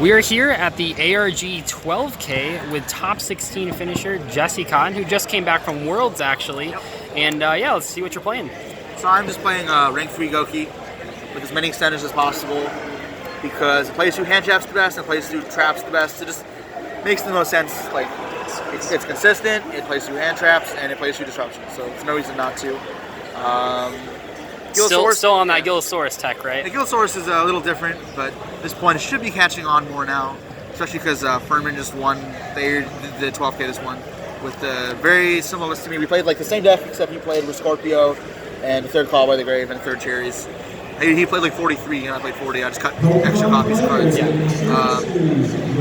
We are here at the ARG 12K with top 16 finisher Jesse Kotton, who just came back from Worlds actually. Yep. And yeah, let's see what you're playing. So I'm just playing rank 3 Goki with as many extenders as possible because it plays through hand traps the best and plays through traps the best. It just makes the most sense. Like it's consistent, it plays through hand traps, and it plays through disruption. So there's no reason not to. Still on that Gilasaurus tech, right? The Gilasaurus is a little different, but at this point it should be catching on more now, especially because Furman just won the 12K this one with very similar list to me. We played like the same deck, except he played with Scorpio and the third Call by the Grave and third Cherries. He played like 43 and I played 40. I just cut extra copies of cards. Yeah.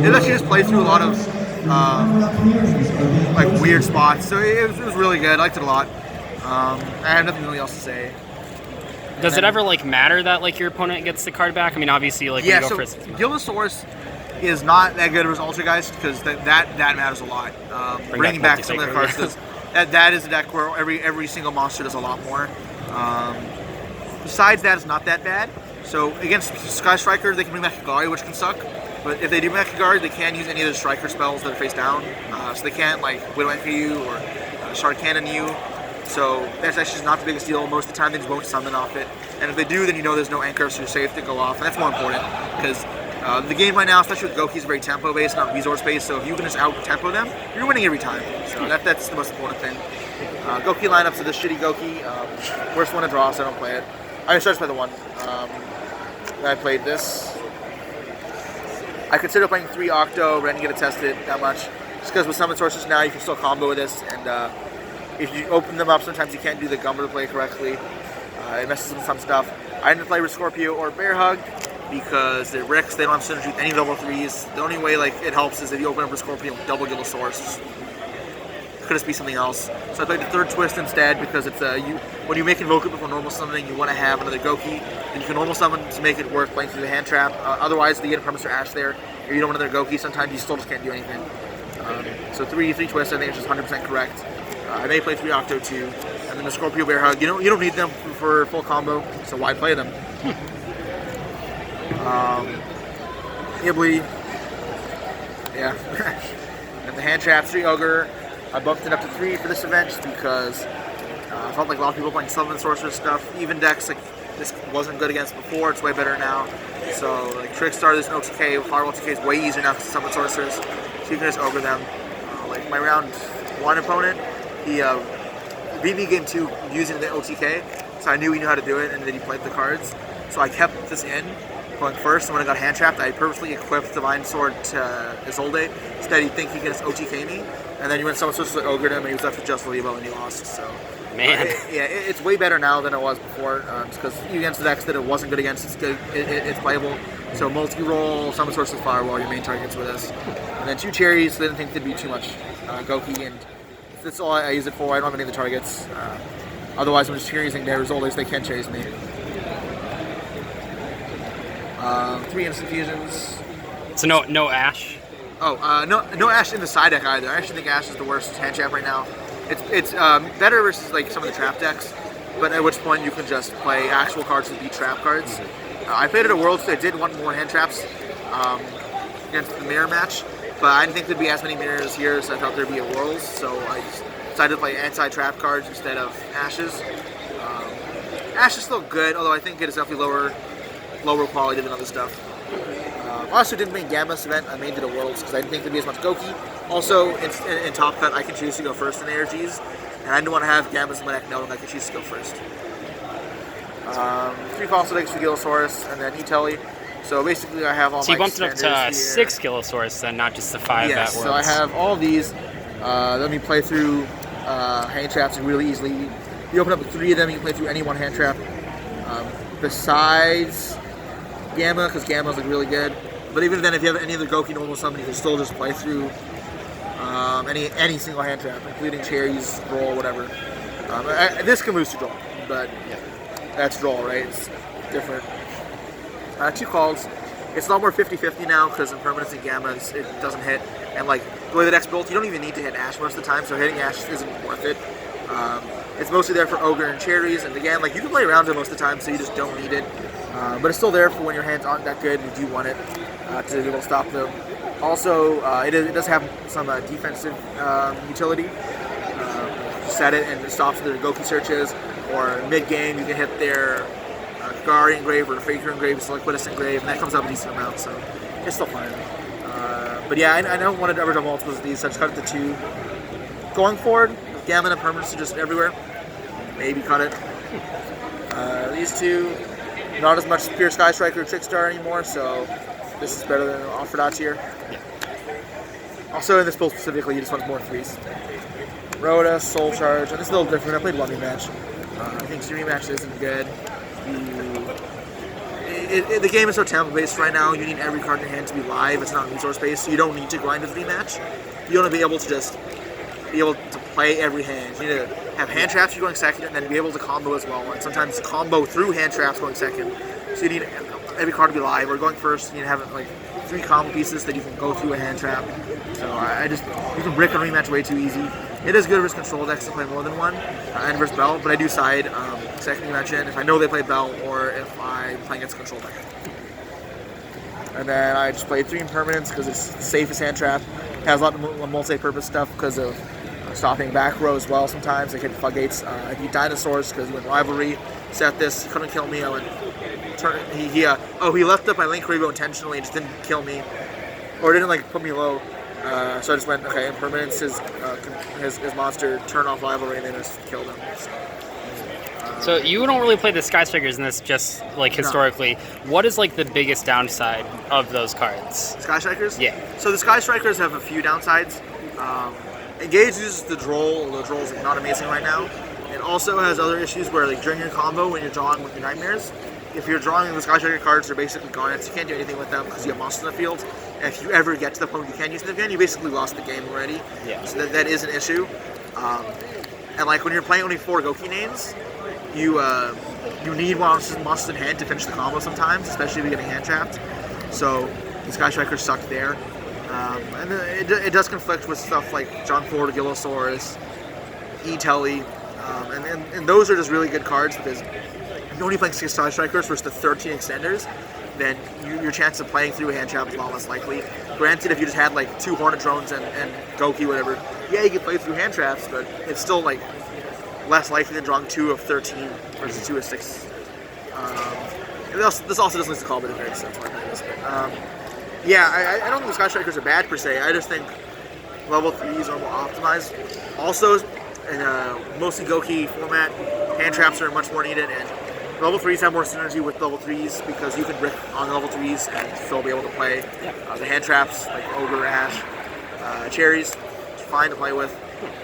It actually just played through a lot of like weird spots, so it was really good. I liked it a lot. I have nothing really else to say. Does it ever like matter that like your opponent gets the card back? I mean, obviously, like when you go first. Gilasaurus is not that good of Ultra Geist because that matters a lot. Bringing back some of the cards does. That is a deck where every single monster does a lot more. Besides that, it's not that bad. So against Sky Striker, they can bring back Kagari, which can suck. But if they do bring back Kagari, they can't use any of the Striker spells that are face down. So they can't like Widow Anchor you or Shard Cannon you. So that's actually not the biggest deal. Most of the time they just won't summon off it. And if they do, then you know there's no anchor, so you're safe to go off. And that's more important because the game right now, especially with Goki, is very tempo-based, not resource-based. So if you can just out-tempo them, you're winning every time. So that's the most important thing. Goki lineups are this shitty Goki. Worst one to draw, so I don't play it. I started to play the one. I played this. I consider playing 3 Octo, but I didn't get it tested that much. Just because with Summon Sorcerers now, you can still combo with this. And if you open them up, sometimes you can't do the Gummer play correctly. It messes with some stuff. I didn't play with Scorpio or Bear Hug because they're Ricks. They don't have synergy with any level 3s. The only way like it helps is if you open up with Scorpio with double Gilasaurus. Could just be something else. So I played the third Twist instead because it's when you make Invoke it before normal summoning, you want to have another Goki. Then you can normal summon to make it work playing through the hand trap. Otherwise, you get a Permaster Ash there. If you don't want another Goki, sometimes you still just can't do anything. So 3 Twist, I think is just 100% correct. I may play 3 Octo too, and then the Scorpio Bear Hug. You don't need them for full combo, so why play them? Ghibli, yeah. And the hand trap 3 Ogre. I bumped it up to 3 for this event just because I felt like a lot of people playing Summon Sorcerer stuff. Even decks like this wasn't good against before. It's way better now. So like Trickstar, there's no TK. Firewall TK is way easier now because Summon Sorcerers, so you can just Ogre them. Like my round 1 opponent. He beat me game 2 using the OTK, so I knew he knew how to do it, and then he played the cards. So I kept this in, going first, and when I got hand trapped, I purposely equipped Divine Sword to Isolde. Instead, he'd think he could just OTK me, and then he went Summon Sorcerers, Ogred him, and he was left with just Levo, and he lost. So, man, it's way better now than it was before, because against the decks that it wasn't good against, it's good, it's playable. So multi-roll, Summon Sorcerers, Firewall, your main targets with this, and then 2 Cherries. They didn't think there'd be too much Goki, and that's all I use it for. I don't have any of the targets. Otherwise, I'm just using their results. They can't chase me. 3 Instant Fusions. So no Ash? Oh, no Ash in the side deck either. I actually think Ash is the worst hand trap right now. It's better versus like some of the trap decks, but at which point you can just play actual cards to beat trap cards. I played it at Worlds, so I did want more hand traps against the mirror match. But I didn't think there'd be as many mirrors here, so I thought there'd be a Worlds. So I decided to play anti-trap cards instead of Ashes. Ash is still good, although I think it is definitely lower quality than other stuff. I also didn't make Gamma this event. I made it a Worlds because I didn't think there'd be as much Goki. Also, in Top Cut, I can choose to go first in ARGs, and I didn't want to have Gammas in my deck knowing I could choose to go first. 3 Fossil Decks for Gilasaurus, and then E-Telly. So basically, I have all my So you bumped it up to here. 6 Gilasaurus then, not just the 5 yes, at Worlds. So I have all these. Let me play through hand traps really easily. You open up with 3 of them, you can play through any one hand trap. Besides Gamma, because Gamma's like really good. But even then, if you have any other Goki normal summon, you can still just play through any single hand trap, including Cherries, Roll, whatever. This can lose to draw, but that's draw, right? It's different. 2 Calls. It's a lot more 50-50 now because in Permanence and Gammas it doesn't hit. And like the way the deck's built, you don't even need to hit Ash most of the time, so hitting Ash isn't worth it. It's mostly there for Ogre and Cherries, and again, like you can play around it most of the time, so you just don't need it. But it's still there for when your hands aren't that good and you do want it to be able to stop them. Also, it does have some defensive utility. Set it and it stops their Goki searches, or mid-game you can hit their Gari engrave or Faker engrave, so Liquidus engrave, and that comes up a decent amount, so it's still fine. But yeah, I don't want to ever do multiples of these, so I just cut it to 2. Going forward, Gamma and Permanents are just everywhere. Maybe cut it. These 2, not as much Pure Sky Striker or Trickstar anymore, so this is better than Offered Out here. Also, in this build specifically, you just want more 3s. Rhoda, Soul Charge, and this is a little different. I played 1 rematch. I think 2 rematch isn't good. The game is so tempo-based right now, you need every card in your hand to be live. It's not resource-based, so you don't need to grind a 3-match. You want to be able to just be able to play every hand. You need to have hand traps you're going second, and then be able to combo as well. And sometimes combo through hand traps going second. So you need every card to be live. Or going first, you need to have like 3 combo pieces that you can go through a hand trap. So you can brick a rematch way too easy. It is good versus control decks to play more than 1, and versus Bell, but I do side second rematch in if I know they play Bell or if I'm playing against control deck. And then I just played 3 Impermanents because it's the safest hand trap. It has a lot of multi-purpose stuff because of stopping back row as well sometimes. I hit floodgates. I beat Dinosaurs because he went Rivalry. Set this, he couldn't kill me. I went turn. He left up my Link Rebo intentionally and just didn't kill me, or didn't like put me low. So I just went, okay, Impermanence his monster, turn off Rivalry, and then just killed him. So you don't really play the Sky Strikers in this, just like historically. No. What is like the biggest downside of those cards? Sky Strikers? Yeah. So the Sky Strikers have a few downsides. Engage uses the Droll. The Droll is not amazing right now. It also has other issues where, like during your combo, when you're drawing with your Nightmares, if you're drawing the Sky Striker cards, they're basically gone. You can't do anything with them because you have monsters in the field. And if you ever get to the point where you can use them again, you basically lost the game already. Yeah. So that is an issue. And like when you're playing only 4 Goki names, you need monsters in hand to finish the combo sometimes, especially if you're getting hand trapped. So the Sky Strikers suck there. And it does conflict with stuff like John Ford, Gilasaurus, E-Telly, and those are just really good cards because if you're only playing 6 Sky Strikers versus the 13 extenders, then your chance of playing through a hand trap is a lot less likely. Granted, if you just had like 2 Hornet Drones and Goki, whatever, yeah, you could play through hand traps, but it's still like less likely than drawing 2 of 13 versus 2 of 6. This also doesn't list the call, but it varies, so that's why I play this. But, yeah, I don't think the Sky Strikers are bad per se. I just think level 3s are more optimized. Also, in mostly Goki format, hand traps are much more needed, and level 3s have more synergy with level 3s because you can brick on level 3s and still be able to play the hand traps like Ogre, Ash, Cherries. It's fine to play with.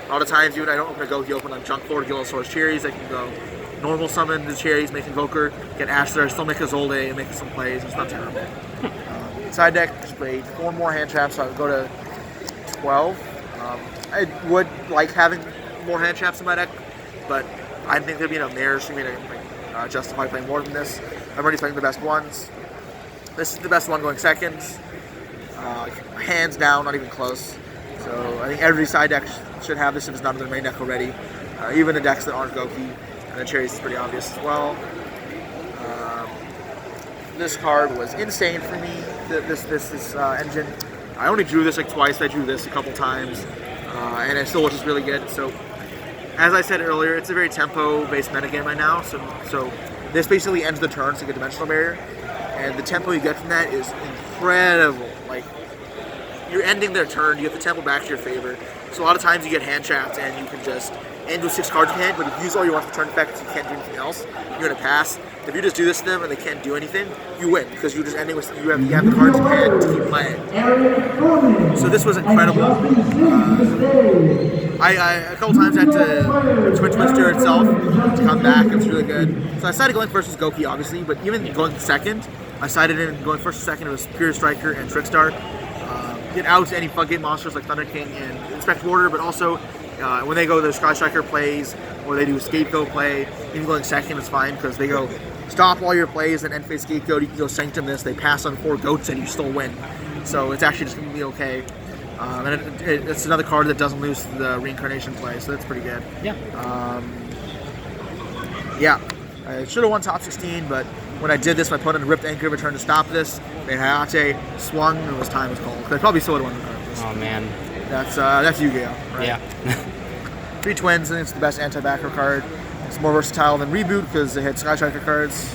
A lot of times, even I don't open a Goki, open on Junk Lord, Gilasaurus, Cherries. I can go normal summon the Cherries, make Invoker, get Ash there, still make a Zolde, and make some plays. It's not terrible. Side deck, just played 4 more hand traps, so I would go to 12. I would like having more hand traps in my deck, but I think there'd be enough mirrors for me to justify playing more than this. I'm already playing the best ones. This is the best one going second. Hands down, not even close. So I think every side deck should have this if it's not in their main deck already. Even the decks that aren't Goki. And the Cherries is pretty obvious as well. This card was insane for me, this engine. I only drew this like twice. I drew this a couple times. And it still looks really good. So as I said earlier, it's a very tempo-based metagame right now. So this basically ends the turn, so you get Dimensional Barrier. And the tempo you get from that is incredible. Like, you're ending their turn, you get the tempo back to your favor. So a lot of times you get hand trapped and you can just end with 6 cards in hand, but if you use all you want for turn effects, you can't do anything else, you're going to pass. If you just do this to them and they can't do anything, you win, because you're just ending with, you have the cards in hand to keep playing. So this was incredible. I a couple times had to Twitch Twister itself to come back. It was really good. So I decided going first was Goki, obviously, but even going second, I decided in going first and second, it was Pure Striker and Trickstar. Get out any floodgate monsters like Thunder King and Inspect Warder, but also when they go the Sky Striker plays or they do a Scapegoat play, even going second is fine because they go stop all your plays and end phase Scapegoat. You can go Sanctum this, they pass on 4 goats and you still win. So it's actually just going to be okay. And it's another card that doesn't lose the Reincarnation play, so that's pretty good. Yeah. Yeah. I should have won top 16, but when I did this, my opponent ripped anchor return to stop this. Made Hayate, swung, and his time was called. I probably still would have won regardless. Oh man. That's Yu-Gi-Oh! Right? Yeah. 3 twins, I think it's the best anti-backer card. It's more versatile than Reboot because they had Sky Striker cards.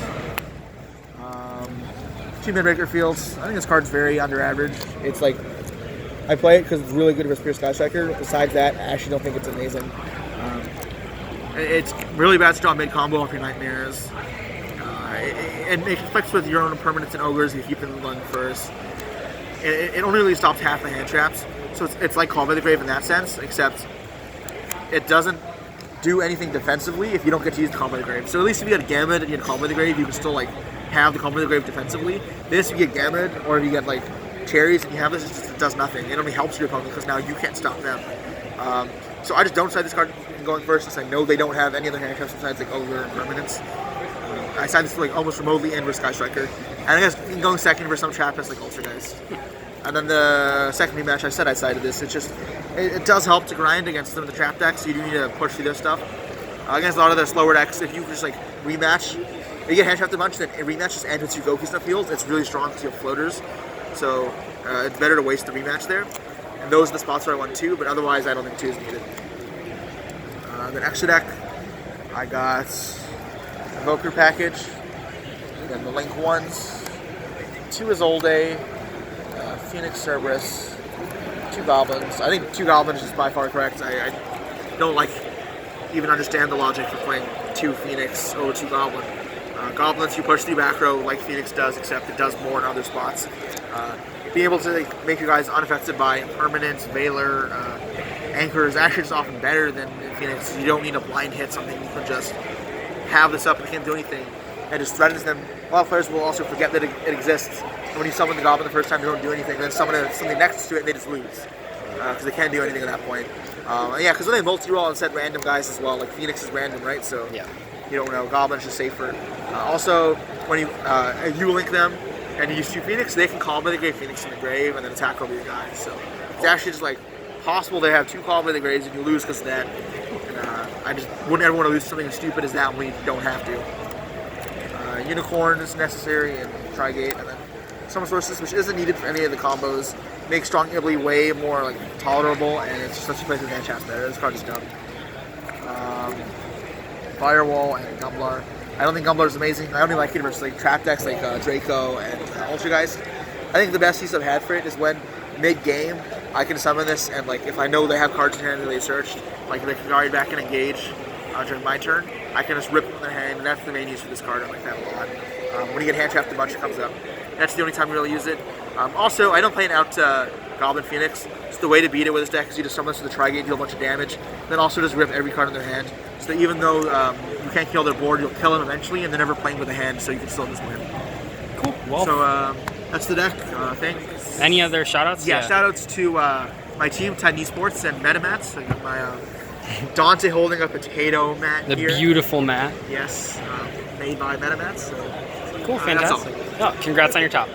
2 Midbreaker Fields. I think this card's very under average. It's like, I play it because it's really good versus pure Sky Striker. Besides that, I actually don't think it's amazing. It's really bad to draw mid combo off your Nightmares. And it conflicts with your own permanents and ogres if you keep them in London first. It only really stops half the hand traps, so it's like Call by the Grave in that sense, except it doesn't do anything defensively if you don't get to use the Call by the Grave. So at least if you get Gamut and you get Call by the Grave, you can still like have the Call by the Grave defensively. This, if you get Gamut, or if you get like Cherries and you have this, it does nothing. It only helps your opponent because now you can't stop them. So I just don't side this card going first since I know they don't have any other hand traps besides like Ogre and Permanents. I side this like almost remotely in versus Sky Striker. And I guess going second versus some Trappist like Ultrageist. And then the second rematch, I said I sided this. It's just, it does help to grind against some of the trap decks, so you do need to push through this stuff. Against a lot of the slower decks, if you just like rematch, if you get hand trapped a bunch, then a rematch just ends with 2 Goki stuff heals. It's really strong because you have floaters. So it's better to waste the rematch there. And those are the spots where I won 2, but otherwise I don't think 2 is needed. Then extra deck, I got Evoker package, then the Link ones, 2 Isolde, Phoenix Cerberus, 2 Goblins. I think 2 Goblins is by far correct. I don't like even understand the logic for playing 2 Phoenix over 2 Goblin. Goblins you push through back row like Phoenix does, except it does more in other spots. Being able to like, make your guys unaffected by Permanence, Valor, Anchor is actually just often better than Phoenix. You don't need to blind hit something. You can just have this up and it can't do anything. And just threatens them. A lot of players will also forget that it exists. And when you summon the Goblin the first time, they don't do anything. And then summon something next to it and they just lose. Because they can't do anything at that point. Yeah, because when they multi-roll and set random guys as well, like Phoenix is random, right? So Yeah. you don't know. Goblin's just safer. Also, when you link them and you use 2 Phoenix, they can Call by the Grave Phoenix in the grave and then attack over your guys. So it's actually just like possible they have 2 Call by the Graves and you lose because of that. And, I just wouldn't ever want to lose something as stupid as that when you don't have to. Unicorn is necessary and Trigate, and then Summon Sources, which isn't needed for any of the combos, makes Strong Ghibli way more like tolerable, and it's just such a place with hand traps better. This card is dumb. Firewall and Gumblar. I don't think Gumblar is amazing. I only like it versus like trap decks like Draco and Ultrageist. I think the best use I've had for it is when mid-game I can summon this, and like if I know they have cards in hand that they searched, like they can guard back and engage during my turn, I can just rip them in their hand, and that's the main use for this card. I like that a lot. When you get hand trapped, a bunch comes up. That's the only time you really use it. Also, I don't play an out Goblin Phoenix. It's the way to beat it with this deck is you just summon this with a Trigate, deal a bunch of damage, then also just rip every card in their hand. So that even though you can't kill their board, you'll kill them eventually, and they're never playing with a hand, so you can still just win. Cool. Well, so that's the deck. Thanks. Any other shoutouts? Yeah, shoutouts to my team, Titan Esports and Metamats. I got my Dante holding a potato mat The here. beautiful mat. Yes, made by Metamats. So, Cool, that's all. fantastic. Oh, congrats on your top.